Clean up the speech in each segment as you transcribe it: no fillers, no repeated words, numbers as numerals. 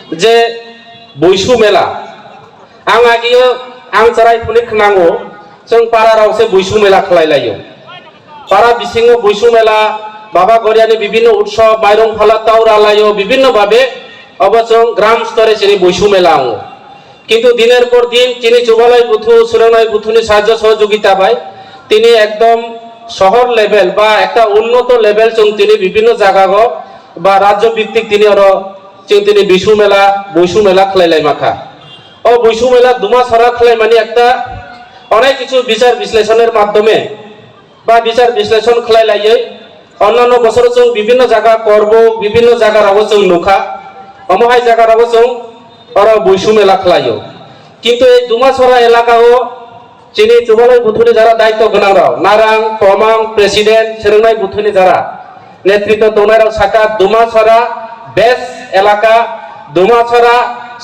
जे बैसु मेला आं आगियो आं जराय फुनि खोनांगौ जों पारा रावसे बैसु मेला खालायलायो पारा बिसिङो बैसु मेला बाबा गरियानि विभिन्न उत्सव माइरं फाला ताउरा लायो विभिन्न भावे अब जों ग्राम स्तरे चिनि बैसु मेला आङो किन्तु दिनेर पर दिन चिनि जुबालय बुथु सुरनाय बुथुनि साहाय्य सहयोगिता बाय तिनि एकदम शहर लेभेल बा একটা উন্নত লেভেল जों तिनि विभिन्न জায়গাগো বা রাজ্য ভিত্তিক तिनि আরো जों तिनि बैसु मेला खालायलाय माखा ও बैसु मेला দুমা সারা খালাই মানে একটা অনেক কিছু বিচার বিশ্লেষণের মাধ্যমে বা বিচার বিশ্লেষণ খালাইলাयै অন্যান্য বছর जों বিভিন্ন জায়গা করব বিভিন্ন জায়গা রাবো जों নুখা অমহাই জায়গা রাবো जों और बैसु मेला खालायो किन्तु এই দুমাছড়া এলাকাও চিনি जुबालय बुथुनि যারা দায়িত্ব গোনাं রাও नारां तमां प्रेसिडेंट सोलोंनाय बुथुनि যারা नेतृत्व दौनाय राव साका দুমাছড়া बेस्ट एलाका দুমাছড়া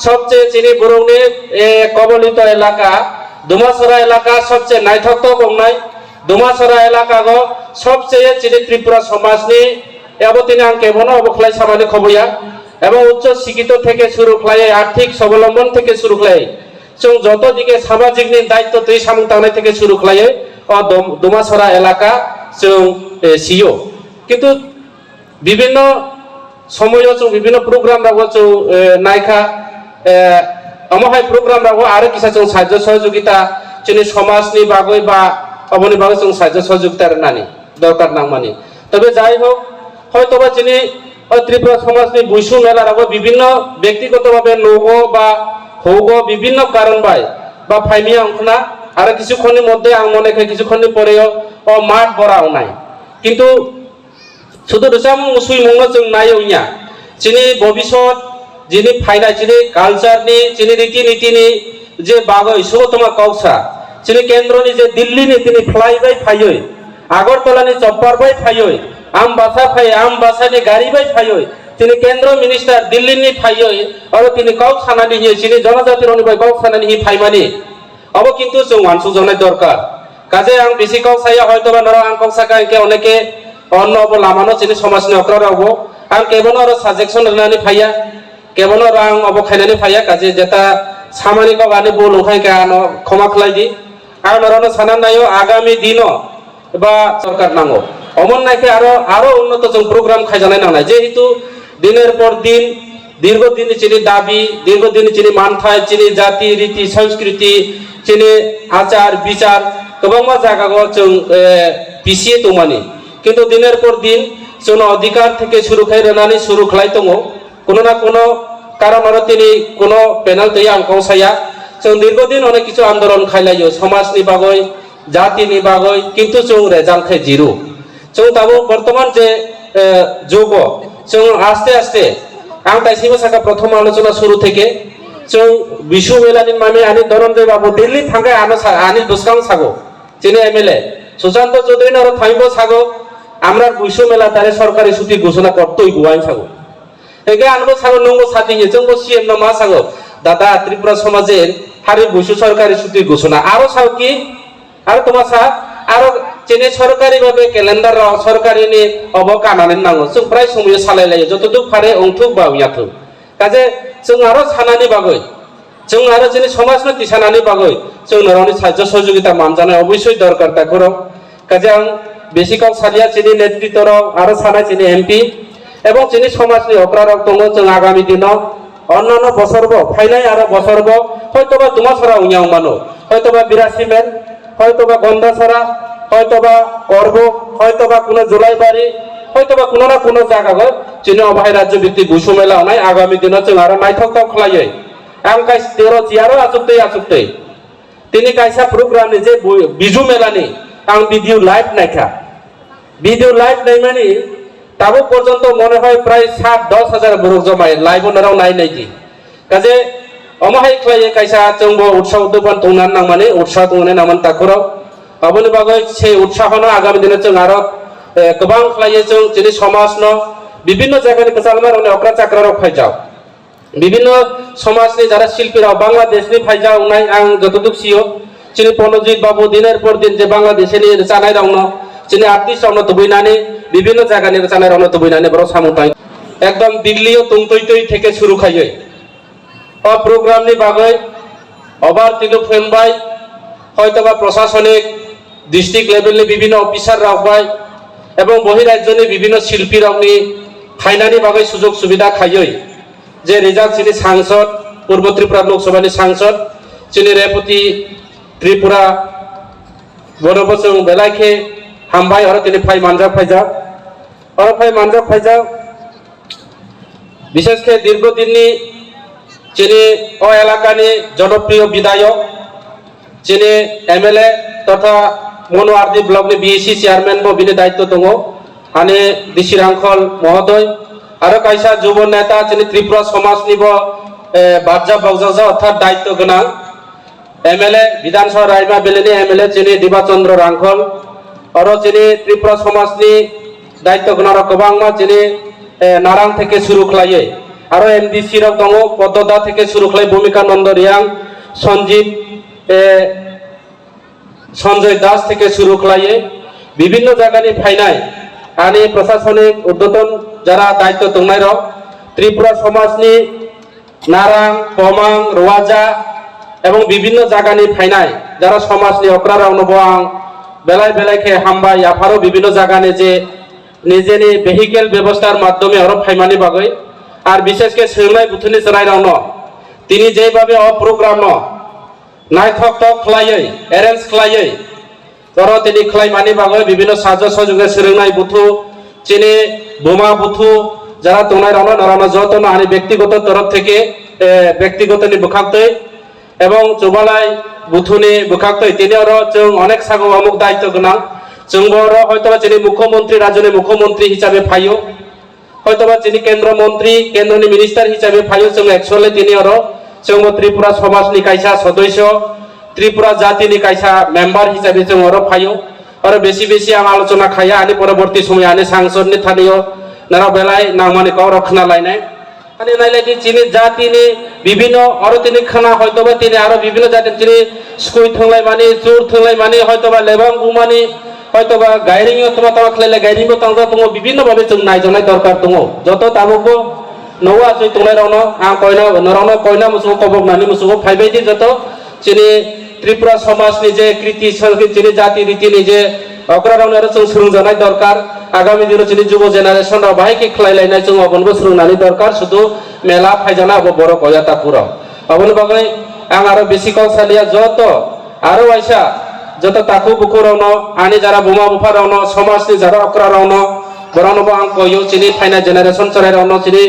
সবচেয়ে চিনি বরৌনি কবলিত এলাকা দুমাছড়া এলাকা সবচেয়ে নাইথক্ত গমনাই দুমাছড়া এলাকাগো সবচেয়ে চিনি ত্রিপুরা সমাজনি এবতিনি আং কেবনো অবখলাই সামানি খবয়া এবং উচ্চ শিক্ষিত থেকে শুরু খালাই আর্থিক স্বাবলম্বন থেকে শুরু খালাই जों যত দিকে সামাজিক দায়িত্ব তৈ সামুং তাंनाय থেকে শুরু খালাই দুমাছড়া এলাকা जों সিও কিন্তু বিভিন্ন সময় जों বিভিন্ন প্রোগ্রাম রাগো जों নাইখা अमहाय प्रग्राम रागो आरो किसा जों साहाय्य सहयोगिता जोंनि समाजनि बागै बा अबनि बागै जों साहाय्य सहयोगिता नानि दरकार नांमानि तबे যাই হোক হয়তোবা जोंनि त्रिपुरा समाजनि बैसु मेला रागो विभिन्न व्यक्तिगतभावे नगो बा हौगो विभिन्न कारण बाय बा फाइमिया अंखना आरो किछुखननि मध्य आं मनेखे किछुखननि परेयो माठ बराव नाय किन्तु शुधु रसाम मुसुइ मंगनो जों नायोया जोंनि भबिष्यत जिनि फाइनाय जिनि कालचारनि जिनि रीति नीतिनि जे बागै सुगतमा काउसा जिनि केन्द्रनि जे दिल्लीनि तिनि फ्लाइबाय फायै आगरतलानि चप्पारबाय फायै आमबासानि गारिबाय फायै तिनि केन्द्र मिनिस्टार दिल्लीनि फायै आरो तिनि काउसानानि हि जिनि जनजातिरनिबाय काउसानानि हि फाइमानि अब किन्तु जों वानसुजनाय दरकार काजे आं बेसि काउसाया हयतोबा नरा आं काउसाका एके अनेके अन्न अब लामानो जिनि समाजनि अक्रारावबो आं केबनो आरो साजेक्सन होनानै फाया केवल रां अब खायनानै फाया काजे जेता सामानि को गाने बोल उखाय के आनो क्षमा खलायदि आं नरनो साना नायो आगामी दिनो बा सरकार नांगो अमन नायके आरो उन्नत जों प्रोग्राम खायजानाय नांनाय जेहेतु दिनेर पर दिन दीर्घदिन चिनि दाबी दीर्घदिन चिनि मानथाय चिनि जाति रीति संस्कृति चिनि आचार विचार गोबां जायगागो जों पिसिए दंमानि किन्तु दिनेर पर दिन जों अधिकार থেকে শুরু খাই রানাनि শুরু খাलाय दङो কোনো না কোনো কারণ আর তিনি কোনো প্যানেল তৈ আं কাউসাया जों दीर्घदिन अनेक किछु आंदोलन खायलायो समाजनि बागै जातिनि बागै किन्तु जों रेजाल्ट खाय जिरो जों दाबो बर्तमान जे जुग जों आस्ते आस्ते आं ताइसिबो साका प्रथम आलोचना शुरू থেকে जों बैसु मेलानि मामे आनि धनन्जय बाबु दिल्ली थांगाय आनि दुसकां सागो जिनि एमएलए सुशांत चौधरी आरो थाइबो सागो আমরা बैसु मेला तारे सरकारि छुट्टी घोषणा करतोय गुवाइन सागो एगे आनबो सागो नंगो सादिये जोंबो सीएम ना मा सागो दादा त्रिपुरा समाजेर हारि बैसु सरकारि छुट्टी घोषणा आरो सागो कि आरो तमा सा आरो जेने सरकारि भाबे क्यालेन्डार सरकारिनि अब कानानै नांगो जों प्राय समय सालायलायो जतदुक फारे अंथुक बावियाथु काजे जों आरो सानानि बागै जों आरो जेने समाजनो तिसानानि बागै जों नरनि साहाय्य सहयोगिता मानजानाय अबশ্যই दरकार ताखरो काजे आं बेसिकाव सालिया चिनि नेतृत्वर आरो सानाय चिनि एमपि এবং চিনি সমাজনি অক্রারক দङ जों आगामी दिनाव अन्यान्य बছरबो फाइनाय आरो बছरबो हयतोबा दुमाछरा उयाव मानो हयतोबा बिरासिमेन हयतोबा गन्दाछरा हयतोबा करब हयतोबा कुनो जुलाइबारी हयतोबा कुनो ना कुनो जायगागो चिनि अबाहाय राज्य भित्तिक बैसु मेला होनाय आगामी दिनाव जों आरो नायथावथाव खालायो आं काइस 13 जियारो आजुक्तै तिनि काइसा प्रग्रामनि जे बिजु मेलानि आं भिडिअ लाइभ नायखा भिडिअ लाइभ नायमानि ताबो पर्यन्त मने হয় প্রায় 7-10 হাজার বড় জমাই লাইভ নরাव नायनाय दि काजे अमाहाय खालायो काइसा जोंबो उत्साह उद्दोबान दंनान नांमाने उत्साह दंने नामान ताखराव अबनि बागै से उत्साहनो आगामी दिनाव जों आरो गोबां खालायो जों जोंनि समाजनो विभिन्न जायगानि कचालमारनि अक्रा चाक्राराव फायजाव विभिन्न समाजनि जारा शिल्पीराव बांलादेशनि फायजाव नाय आं जतदुक सियो चिनि पनजित बाबु दिनेर पर दिन जे बांलादेशनि जानाय रावनो चिनि आर्टिस्ट रावनो दुबैनानै विभिन्न जायगानि जानाय रावनो दुबैनानै बरो सामुताय एकदम दिल्लीयाव तुंतैतै থেকে শুরু খাयो প্রোগ্রামনি বাগৈ অবার তিলু ফেনবাই হয়তোবা প্রশাসনিক ডিস্ট্রিক্ট লেভেলনি বিভিন্ন অফিসার রাখবাই এবং বহিরাজ্যনি বিভিন্ন শিল্পী রাখনি ফাইনানি বাগৈ সুযোগ সুবিধা খাইयै যে রেজাল্ট চিনি সাংসদ পূর্ব ত্রিপুরা লোকসভানি সাংসদ চিনি রেপতি ত্রিপুরা বনবসং বেলাইকে হামবাই আর তিনি ফাই মানজাক ফাইজাক আর ফাই মানজাক ফাইজাক বিশেষ করে দীর্ঘদিননি যিনি ও এলাকানি জনপ্রিয় বিধায়ক যিনি এমএলএ তথা মনোয়ারদি ব্লকনি বিএসি চেয়ারম্যান বিনি দায়িত্ব দङ আনে ডিসি রাংখল মহোদয় আর কাইসা যুব নেতা যিনি ত্রিপুরা সমাজনি বাজ্জা বাউজাজা অর্থাৎ দায়িত্ব গোনাं এমএলএ বিধানসভা রাইমা বেলেনি এমএলএ যিনি দিবাচন্দ্র রাংখল আর যিনি ত্রিপুরা সমাজনি দায়িত্ব গোনাं গোबांमा যিনি নারাং থেকে শুরু খাইয়ে আরো এমডিসি রক দङ পদ্মদা থেকে শুরু খাই ভূমিকা নন্দ রিয়াং সঞ্জিত সঞ্জয় দাস থেকে শুরু খাইয়ে বিভিন্ন জায়গানি ফাইনাই আনি প্রশাসনিক উদ্বোধন যারা দায়িত্ব দंनाय রক ত্রিপুরা সমাজনি নারাং পমাং রোয়াজা এবং বিভিন্ন জায়গানি ফাইনাই যারা সমাজনি অক্রারাव নবआं বেলায় বেলায়কে হামবাই আফারও বিভিন্ন জায়গানে যে নিজেনি ভেহিকেল ব্যবস্থার মাধ্যমে আরো ফাইমানি বাগৈ আর বিশেষ করে সোংনাই বুথনি চরাইরাव তিনি যেভাবে প্রোগ্রাম নাইথক তক খাইयै এরেঞ্জ খাইयै ধরো তিনি খাইমানি বাগৈ বিভিন্ন সাহায্য সহযোগে সোংনাই বুথু চিনি বোমা বুথু যারা দंनाय নারায়ণ যত না আনি ব্যক্তিগত তরফ থেকে ব্যক্তিগতনি বুখাক্তৈ এবং চৌবালাই বুথুনি বুখাক্তৈ তিনি আরো जों অনেক সাগো অমুক দায়িত্ব গোনাं जों बर হয়তোবা যিনি মুখ্যমন্ত্রী রাজ্যনি মুখ্যমন্ত্রী হিসাবে ফাইও হয়তোবা যিনি কেন্দ্র মন্ত্রী কেন্দ্রনি মিনিস্টার হিসাবে ফাইও जों एक्चुअली তিনি আরো जों ত্রিপুরা সমাজনি কাইসা সদস্য ত্রিপুরা জাতিনি কাইসা মেম্বার হিসাবে जों আরো ফাইও আর বেশি বেশি আং আলোচনা খাইয়া আনি পরবর্তী সময় আনি সাংসদনি থানিও নারা বেলায় নামানি কাও রক্ষনা লাইনাই আনি নাইলাইনি চিনি জাতিনি বিভিন্ন আরো তিনি খানা হয়তোবা তিনি আরো বিভিন্ন জাতি তিনি স্কুই থাংলাই মানি চুর থাংলাই মানি হয়তোবা লেবাং বুমানি হয়তোবা গাইরিং অথবা তাওয়া খাইলে গাইরিং তাংজা দङ বিভিন্ন ভাবে जों নাইজনাই দরকার দङ যত তাবুকো নওয়া জয় তंनाय রাवनो आं कयना नरावनो कयना मुसुखौ कबकनानै मुसुखौ फाइबायदि যত চিনি ত্রিপুরা সমাজनि যে কৃতি চিনি জাতি রীতিनि যে অগ্রারাवनो आरो जों सोलोंजानाय दरकार आगामी दिनाव चिनि जुब जेनारेशन राव बाहायके खालायलायनाय जों अबनबो सोलोंनानै दरकार शुधु मेला फाइजाना अब बर गया ताकुराव अबन बागै आं आरो बेसिकाव सालिया যত आरो आइसा যত ताकु बुकुरावनो आनि जारा बुमा बुफारावनो समाजनि जारा अक्रारावनो बरावनो आं कयो चिनि फाइना जेनारेशन चरायरावनो चिनि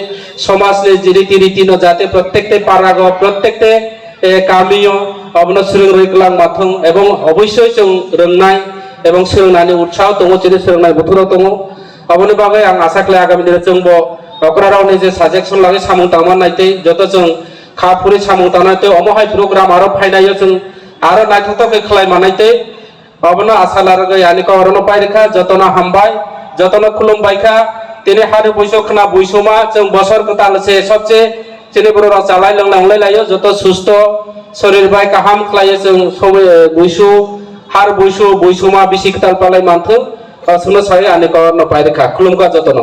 समाजनि रीति रीतिनो जाते प्रत्येकटे पारागो प्रत्येकटे गामियो अबनो सोलों रैगलां माथों एवं अबश्य जों रोंनाय এবং सोलोंनानै उत्साह दङ चिनि सोलोंनाय बोथोराव दङ अबनि बागै आं आसा खालाय आगामी दिनाव जोंबो अक्रारावनि जे साजेक्सन लागै सामुं तांमा नायतै যত जों खाफुरि सामुं तांनायतै अमहाय प्रग्राम आरो फाइनायो जों आरो नायथावथावै खालायमानायतै अबनो आसा लारगै आनिको अरनो पाइरेखा जतना हामबाय जतना खुलुमबायखा तिनि हारि बैसखना बैसमा जों बसर गोदानसे सबसे चिनि बर' जालाय लोंलाय लायो যত सुस्थ शरीर बाय गाहाम खालायो जों बैसु हार बैसु बैसमा बिसि खताल पालाय मानथों सुनो साय आनिको नपाय रेखा खुलुमका जतन